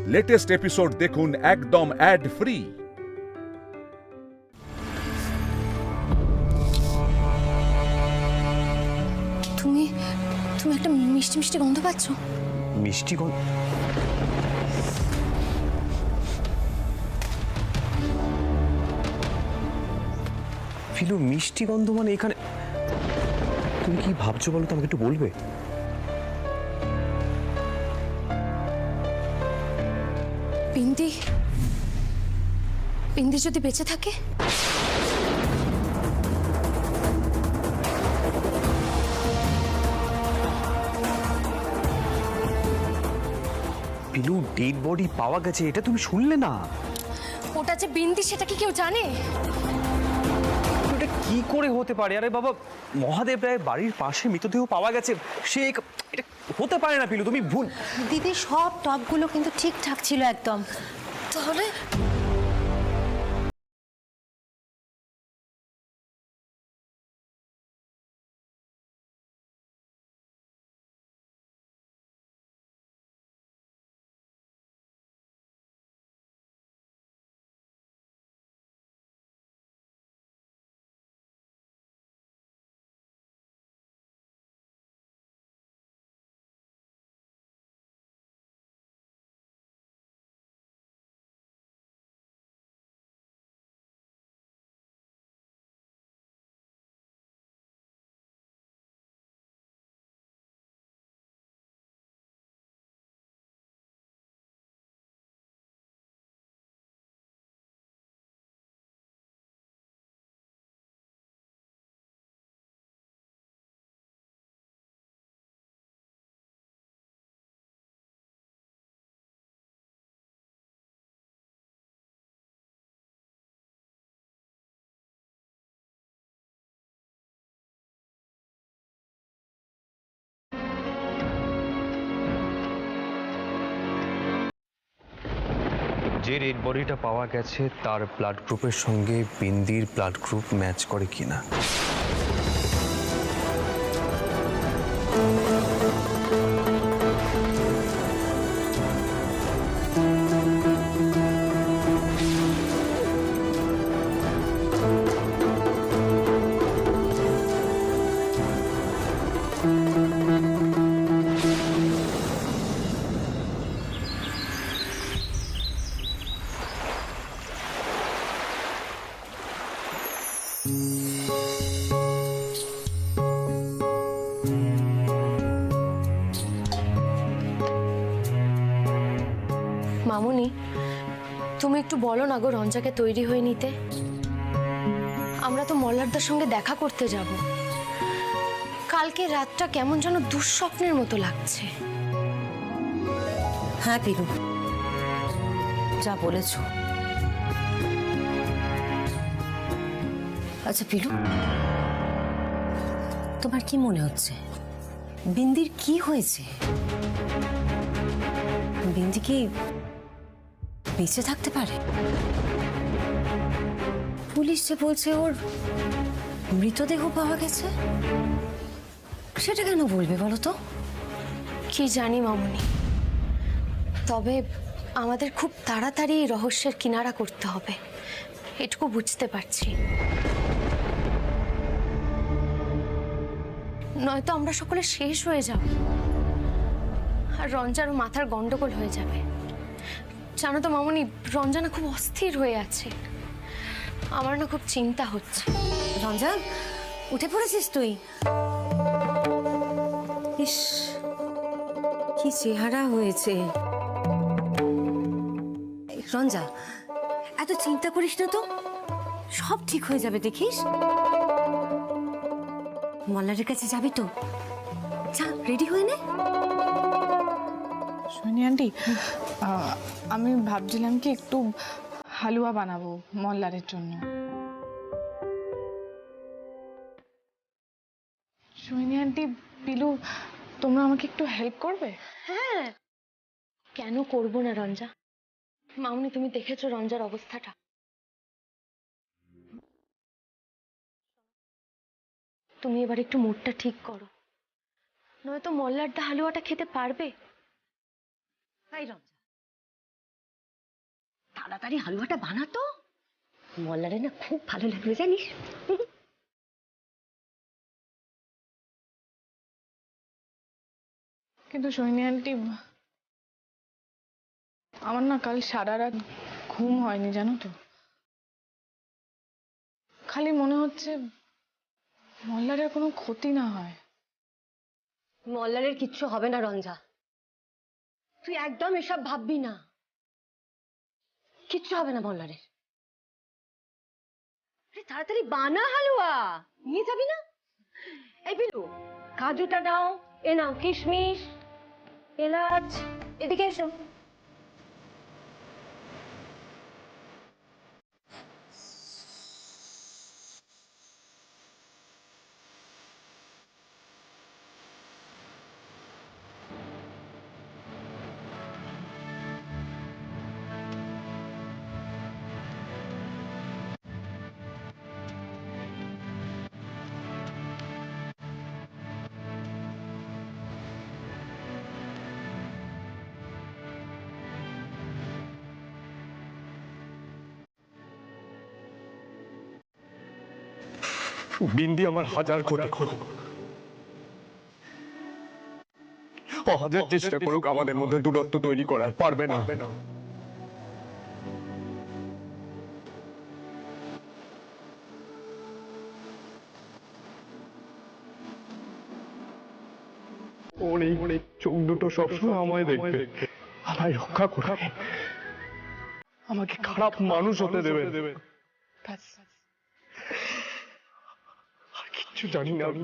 Latest episode দেখুন একদম add free. তুমি তুমি একটা মিষ্টি মিষ্টি গন্ধ পাচ্ছ? মিষ্টি গন্ধ? ফিলু, মিষ্টি গন্ধ মানে এখানে? তুমি কি ভাবছো বলো তো, আমাকে একটু বলবে? পিন্দি পিন্দি যদি বেঁচে থাকে? ফিলু, ডেড বডি পাওয়া গেছে, এটা তুমি শুনলে না? ওটা যে বিন্দি সেটা কি কেউ জানে? এটা কি করে হতে পারে? আরে বাবা, মহাদেব রায়ের বাড়ির পাশে মৃতদেহ পাওয়া গেছে, এটা হতে পারে না ফিলু, তুমি ভুল। দিদি সব টপগুলো কিন্তু ঠিকঠাক ছিল একদম। তাহলে যে ডেড বডিটা পাওয়া গেছে তার ব্লাড গ্রুপের সঙ্গে বিন্দির ব্লাড গ্রুপ ম্যাচ করে কিনা। মামুনি, তুমি একটু বলো না গো রঞ্জাকে তৈরি হয়ে নিতে। আমরা তো মল্লারদার সঙ্গে দেখা করতে যাব। কালকে রাতটা কেমন যেন দুঃস্বপ্নের মতো লাগছে। হ্যাঁ পিরু, যা বলেছ। আচ্ছা পিরু, তোমার কি মনে হচ্ছে বিন্দির কি হয়েছে? বিন্দি কি বেঁচে থাকতে পারে? পুলিশ যে বলছে ওর মৃতদেহ পাওয়া গেছে, সেটা কেন বলবে বলো তো? কি জানি মামুনি, তবে আমাদের খুব তাড়াতাড়ি এই রহস্যের কিনারা করতে হবে, এটুকু বুঝতে পারছি। নয়তো আমরা সকলে শেষ হয়ে যাব, আর রঞ্জারও মাথার গন্ডগোল হয়ে যাবে। জানো তো মামুনি, রঞ্জনা খুব অস্থির হয়ে আছে, আমার না খুব চিন্তা হচ্ছে। রঞ্জন, উঠে পড়েছিস তুই? ইস, কি চেহারা হয়েছে। রঞ্জা, এত চিন্তা করিস না তো, সব ঠিক হয়ে যাবে দেখিস। মল্লারের কাছে যাবি তো? যা, রেডি হয়ে নে। সোনি আন্টি, আমি ভাবছিলাম কি একটু হালুয়া বানাবো মল্লারের জন্য। সোনি আন্টি, পিলু, তোমরা আমাকে একটু হেল্প করবে? হ্যাঁ, কেন করব না রঞ্জা। মামুনি, তুমি দেখেছো রঞ্জার অবস্থাটা? তুমি এবার একটু মুডটা ঠিক করো, নয়তো মল্লারদা হালুয়াটা খেতে পারবে? হাই রঞ্জা, তাড়াতাড়ি হালুয়াটা বানাতো, মল্লারে না খুব ভালো লাগবে জানিস। কিন্তু সোহিনী আন্টি, আমার না কাল সারা রাত ঘুম হয়নি জানো তো। খালি মনে হচ্ছে মল্লারের কোনো ক্ষতি না হয়। মল্লারের কিচ্ছু হবে না রঞ্জা, তুই একদম এসব ভাববি না, কিচ্ছু হবে না মল্লারের। তাড়াতাড়ি বানা হালুয়া, নিয়ে যাবি না? এই বিলু, কাজুটা দাও, এ নাও কিশমিশ, এলাচ, এদিকে এসো। বিন্দি আমার হাজার কোটি হাজার চেষ্টা করুক আমাদের মধ্যে দূরত্ব তৈরি করার, পারবে না। অনেক অনেক চোখ দুটো সবসময় আমায় দেখবে, আমায় রক্ষা করবে, আমাকে খারাপ মানুষ হতে দেবে। আর কিচ্ছু জানি না আমি।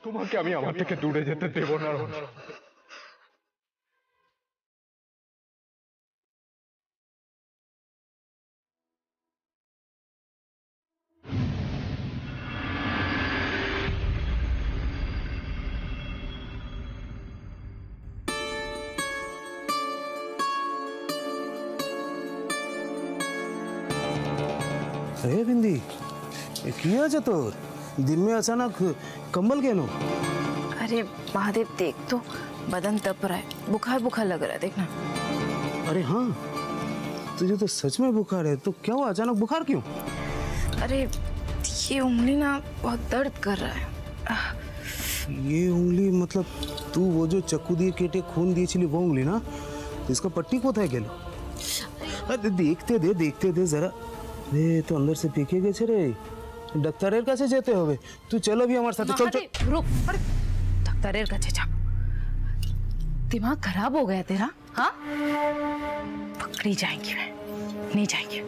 তোমাকে আমি আমার থেকে দূরে যেতে দেব না। अरे बिंदी की আছে তোর? दिन में अचानक कंबल केनो? अरे महादेव देख तो बदन तप रहा है, बुखार बुखार लग रहा है, देखना। अरे हाँ, तुझे तो सच में बुखार है, तो क्या हुआ अचानक बुखार क्यों? अरे ये उंगली ना बहुत दर्द कर रहा है। ये उंगली मतलब तू वो जो चक्कू दिए केटे खून दिए वो उंगली ना? तो इसका पट्टी कोথায় গেল? अरे देखते दे जरा। रे तो अंदर से पीके গেছে রে। ডাক্তারের কাছে যেতে হবে, তুই চল अभी আমার সাথে চল। रुक, अरे डॉक्टरेर काছে जा। दिमाग खराब हो गया तेरा? हाँ, पकड़ी जाएंगी, मैं नहीं जाएंगी।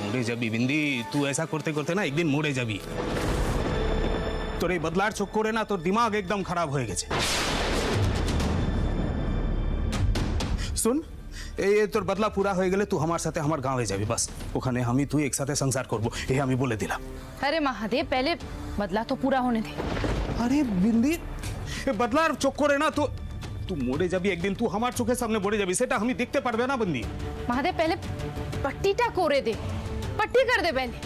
মরে যাবি বিন্দি, তুই ऐसा করতে করতে না একদিন মরে যাবি। তোর এই বদলার চোখ করে না তোর দিমাগ একদম খারাপ হয়ে গেছে। শুন, এই তোর বদলা পুরা হয়ে গেলে তুই আমার সাথে আমার গাঁয়ে যাবি, বাস ওখানে আমি তুই একসাথে সংসার করব, এই আমি বলে দিলাম। अरे महादेव पहले बदला तो पूरा होने दे। আরে বিন্দি, এই বদলার চোখ করে না তো তুই মরে যাবি একদিন, তুই আমার চোখের সামনে মরে যাবি, সেটা আমি দেখতে পারবে না বিন্দি। महादेव पहले पट्टीटा करे दे, पट्टी कर दे पहले।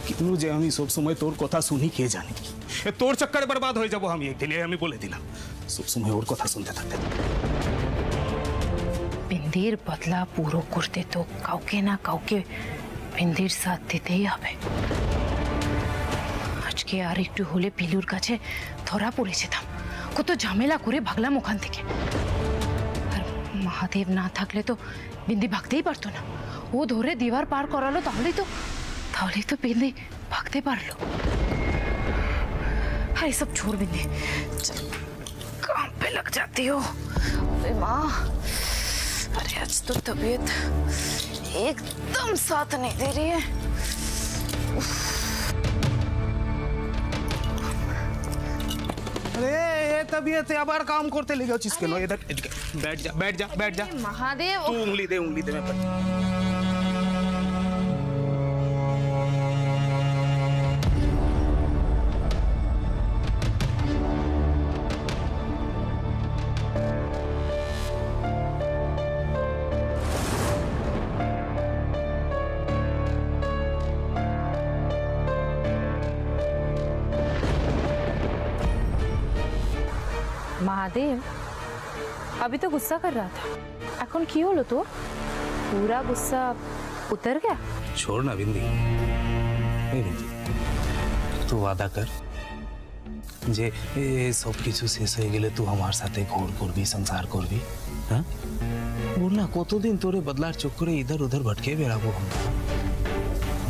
কেন যে আমি সব সময় তোর কথা শুনি কে জানে, তোর চক্করে বরবাদ হয়ে যাব আমি একদিন, এই আমি বলে দিলাম। সব সময় ওর কথা শুনতে থাকতে। बिंदीर बदला पूरो करते तो काउके ना काउके बिंदीर साथ दितेই হবে। আজকে আর একটু হলে পিলুর কাছে ধরা পড়ে যেতাম, কত ঝামেলা করে ভাগলাম ওখান থেকে। আর মহাদেব না থাকলে তো বিন্দি ভাগতেই পারতো না, ও ধরে দিওয়ার পার করালো, তাহলেই তো বিন্দি ভাগতে পারলো। अरे सब छोड़ बिंदी, चल काम पे लग जाती हो। अरे माँ, अरे आज तो तबीयत एकदम साथ नहीं दे रही है। अरे ये तबीयत आबार काम करते ले जाओ जिसके नो इधर बैठ जा बैठ जा बैठ जा। महादेव, तू उंगली दे मैं महादेव अभी तो गुस्सा कर रहा था, এখন কি হলো তো? पूरा गुस्सा उतर गया? छोड़ ना बिंदी, এই বিন্দি तू वादा कर যে সব কিছু শেষ হয়ে গেলে তুই আমার সাথে ঘর করবি, সংসার করবি। হ্যাঁ বল না, কতদিন তোরে বদলার চক্করে ইধর উধর ভটকে বেড়াবো আমরা।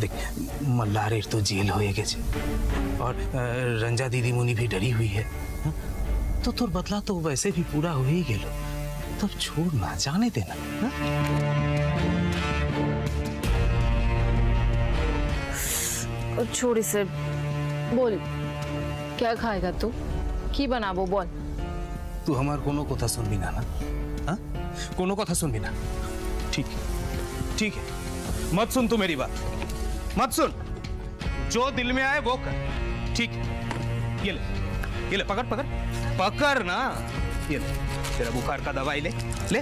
देख मल्लारेर तो जेल हो गए और रंजा दीदी मुनी भी डरी हुई है। हा? तो तोर बदला तो वैसे भी पूरा हो ही गेलो, तब छोड़ ना, जाने देना। हा? छोड़ इसे, बोल क्या खाएगा तू, की बनाबो बोल। तू हमार कोनो कथा सुनबी ना ना? हा? कोनो कथा सुनबी ना? ठीक है ठीक है, मत सुन तू मेरी बात, मत सुन, जो दिल में आए वो कर। ठीक है, ये ले पकड़ पकड़ पकड़ ना, ये ले तेरा बुखार का दवाई ले ले।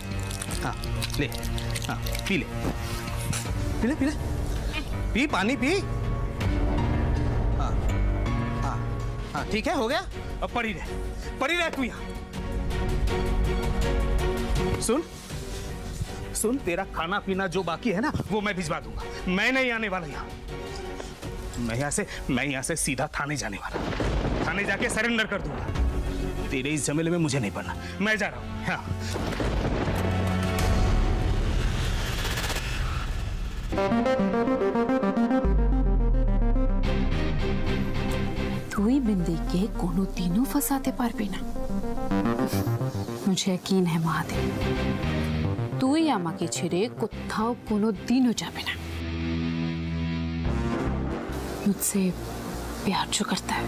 हाँ ले, हाँ पी ले पी ले पी ले, पी पानी पी। हाँ हाँ हाँ ठीक है, हो गया, अब पड़ी रह तू यहाँ। सुन सुन, तेरा खाना पीना जो बाकी है ना वो मैं भिजवा दूंगा, मैं नहीं आने वाला यहाँ। मैं यहाँ से सीधा थाने जाने वाला, थाने जाके सरेंडर कर दूंगा। तेरे इस झमेले में मुझे नहीं पड़ना, मैं जा रहा हूँ। हाँ। তুই বিন্দিকে কোনো দিনও ফসাতে পারবি না, मुझे यकीन है महादेव। তুই আমাকে ছেড়ে কোথাও কোনো দিনও যাবে না। मुझसे प्यार जो करता है।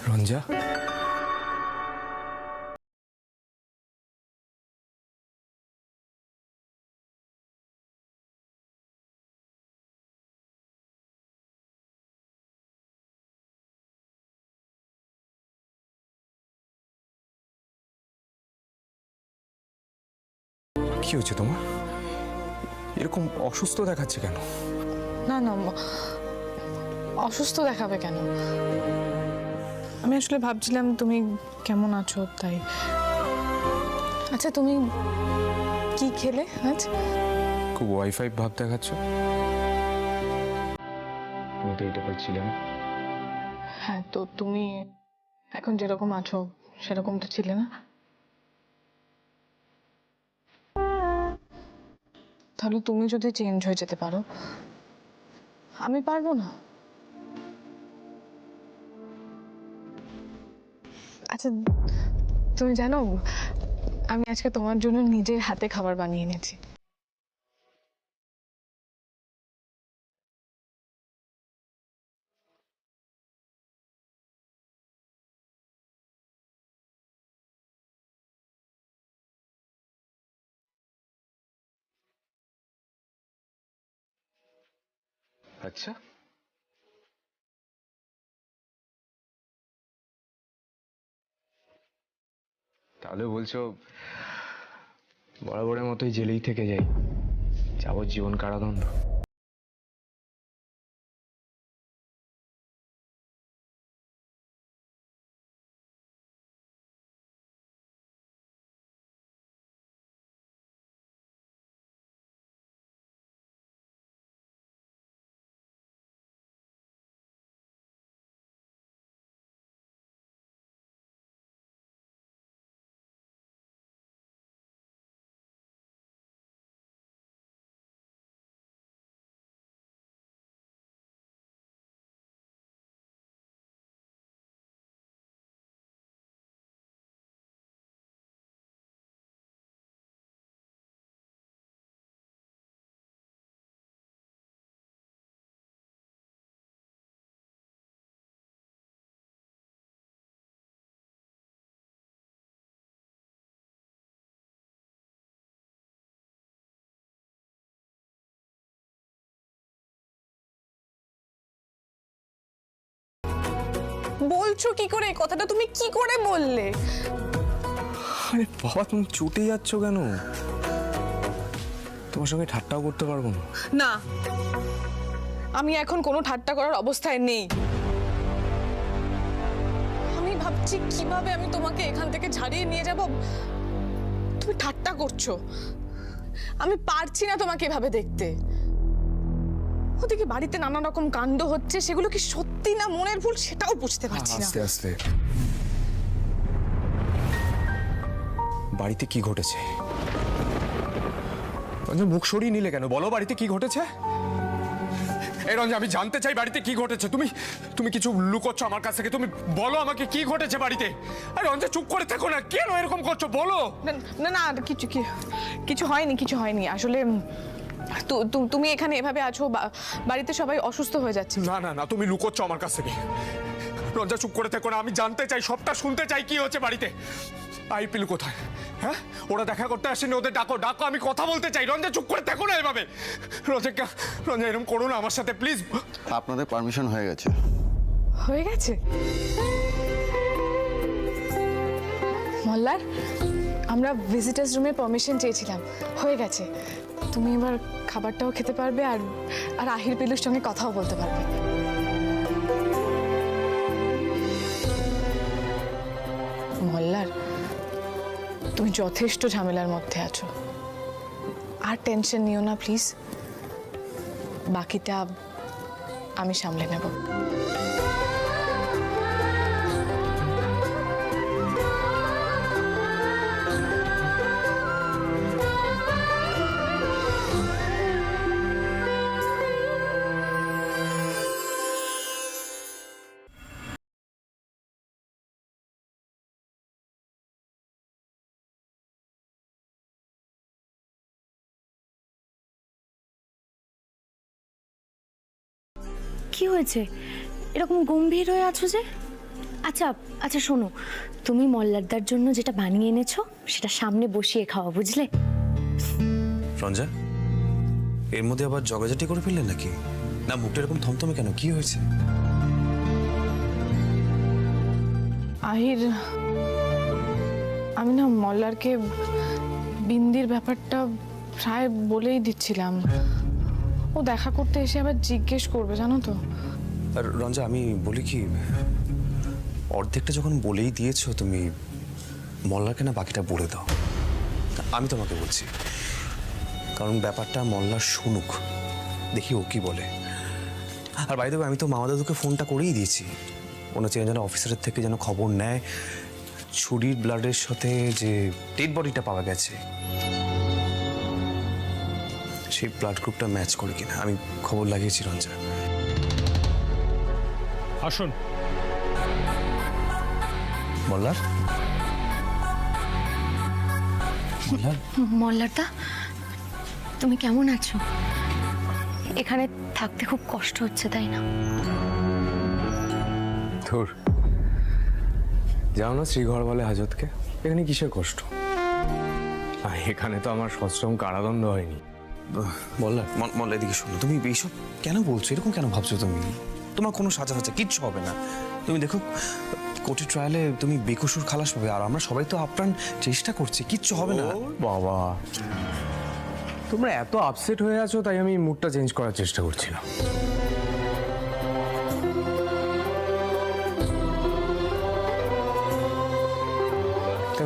रंजा, কি হয়েছে তোমার? এরকম অসুস্থ দেখাচ্ছে কেন? না না, অসুস্থ দেখাবে কেন? আমি আসলে ভাবছিলাম তুমি কেমন আছো তাই। আচ্ছা তুমি কি খেলে আজ? খুব ওয়াইফাই ভাব দেখাচ্ছ। তুমি তো এটা বলছিলে না। হ্যাঁ, তো তুমি এখন যেরকম আছো সেরকম তো ছিলে না। তাহলে তুমি যদি চেঞ্জ হয়ে যেতে পারো, আমি পারবো না? আচ্ছা তুমি জানো, আমি আজকে তোমার জন্য নিজের হাতে খাবার বানিয়ে এনেছি। আচ্ছা, তাহলে বলছো বরাবরের মতোই জেলেই থেকে যাই, যাবজ্জীবন কারাদণ্ড? বলছো কি করে এই কথাটা? তুমি কি করে বললে? আরে বাবা, তুমি চটে যাচ্ছ কেন? তোমার সঙ্গে ঠাট্টাও করতে পারবো না। না, আমি এখন কোনো ঠাট্টা করার অবস্থায় নেই। আমি ভাবছি কিভাবে আমি তোমাকে এখান থেকে ঝাড়িয়ে নিয়ে যাব। তুমি ঠাট্টা করছো। আমি পারছি না তোমাকে এভাবে দেখতে। ওদিকে বাড়িতে নানা রকম কাণ্ড হচ্ছে, সেগুলো কি সত্যি না মনের ভুল সেটাও বুঝতে পারছি না। আস্তে আস্তে, বাড়িতে কি ঘটেছে? রঞ্জা, মুখ সরিয়ে নিলে কেন? বলো, বাড়িতে কি ঘটেছে? এই রঞ্জা, আমি জানতে চাই বাড়িতে কি ঘটেছে। তুমি কিছু লুকোচ্ছ আমার কাছ থেকে। তুমি বলো আমাকে কি ঘটেছে বাড়িতে। আরে রঞ্জা, চুপ করে থাকো না, কেন এরকম করছো? বলো। না না, কিছু হয়নি আসলে। তুমি এখানে এভাবে আছো, বাড়িতে সবাই অসুস্থ হয়ে যাচ্ছে। না না না, তুমি লুকোচ্ছ আমার কাছ থেকে। রঞ্জা, চুপ করে থেকো না, আমি জানতে চাই, সবটা শুনতে চাই কি হচ্ছে বাড়িতে। পিলু কোথায়? হ্যাঁ, ওরা দেখা করতে আসেনি, ওদের ডাকো, আমি কথা বলতে চাই। রঞ্জা, চুপ করে থেকো না এভাবে। রঞ্জা, এরকম করো না আমার সাথে, প্লিজ। আপনাদের পারমিশন হয়ে গেছে। হয়ে গেছে? মল্লার, আমরা ভিজিটার্স রুমে পারমিশন চেয়েছিলাম, হয়ে গেছে। তুমি এবার খাবারটাও খেতে পারবে, আর আহির পিলুর সঙ্গে কথাও বলতে পারবে। মল্লার, তুমি যথেষ্ট ঝামেলার মধ্যে আছো, আর টেনশন নিও না প্লিজ। বাকিটা আমি সামলে নেব। কি হয়েছে? এরকম গম্ভীর হয়ে আছো যে? আচ্ছা আচ্ছা, শোনো, তুমি মল্লারদার জন্য যেটা বানিয়ে এনেছো সেটা সামনে বসিয়ে খাওয়া, বুঝলে? রঞ্জা, এর মধ্যে আবার জগাজাটি করে ফেললেন নাকি? না, মুখটা এরকম থমথমে কেন? কি হয়েছে? আহির, আমি না মল্লারকে বিন্দির ব্যাপারটা প্রায় বলেই দিচ্ছিলাম। ও দেখা করতে এসে আবার জিজ্ঞেস করবে, জানো তো। আর রঞ্জা, আমি বলি কি, অর্ধেকটা যখন বলেই দিয়েছো তুমি, মল্লারকে না বাকিটা বলে দাও। আমি তোমাকে বলছি, কারণ ব্যাপারটা মল্লার শুনুক, দেখি ও কি বলে। আর বাইরে আমি তো মামা দাদুকে ফোনটা করেই দিয়েছি, ওনার চেয়ে যেন অফিসারের থেকে যেন খবর নেয় ছুরির ব্লাডের সাথে যে ডেড বডিটা পাওয়া গেছে সেই ব্লাড গ্রুপটা ম্যাচ করে কিনা। আমি খবর লাগিয়েছি রঞ্জা। আসুন। মল্লার, মল্লারদা, তুমি কেমন আছো? এখানে থাকতে খুব কষ্ট হচ্ছে, তাই না? ধুর, যাও না শ্রীঘর বলে হাজতকে। এখানে কিসের কষ্ট? এখানে তো আমার সশ্রম কারাদণ্ড হয়নি, মল্লা এদিকে শোনো, তুমি এইসব কেন বলছো? এরকম কেন ভাবছো তুমি? তোমার কোনো সাজা হচ্ছে কিচ্ছু হবে না। তুমি দেখো কোর্টের ট্রায়ালে তুমি বেকসুর খালাস পাবে, আর আমরা সবাই তো আপ্রাণ চেষ্টা করছি, কিচ্ছু হবে না। বাবা, তোমরা এত আপসেট হয়ে আছো তাই আমি মুডটা চেঞ্জ করার চেষ্টা করছিলাম।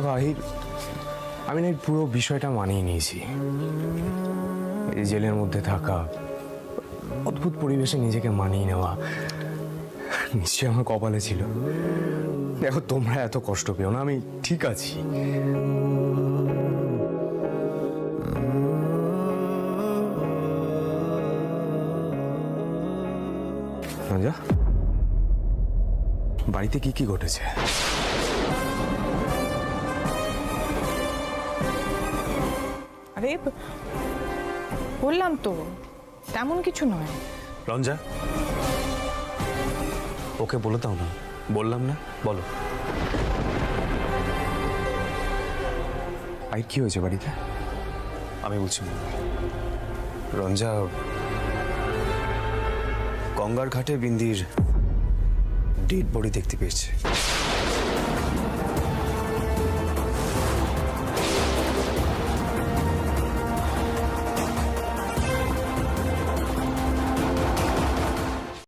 ভাই, আমি না এই পুরো বিষয়টা মানিয়ে নিয়েছি। এই জেলের মধ্যে থাকা, অদ্ভুত পরিবেশে নিজেকে মানিয়ে নেওয়া নিশ্চয়ই আমার কপালে ছিল। দেখো, তোমরা এত কষ্ট পেও না, আমি ঠিক আছি। রঞ্জা, বাড়িতে কি কি ঘটেছে? আরে বললাম তো, তেমন কিছু নয়। রঞ্জা, ওকে বলে দাও না। বললাম না, বলো। আর কি হয়েছে বাড়িতে? আমি বলছি, রঞ্জা গঙ্গার ঘাটে বিন্দির ডেড বডি দেখতে পেয়েছে।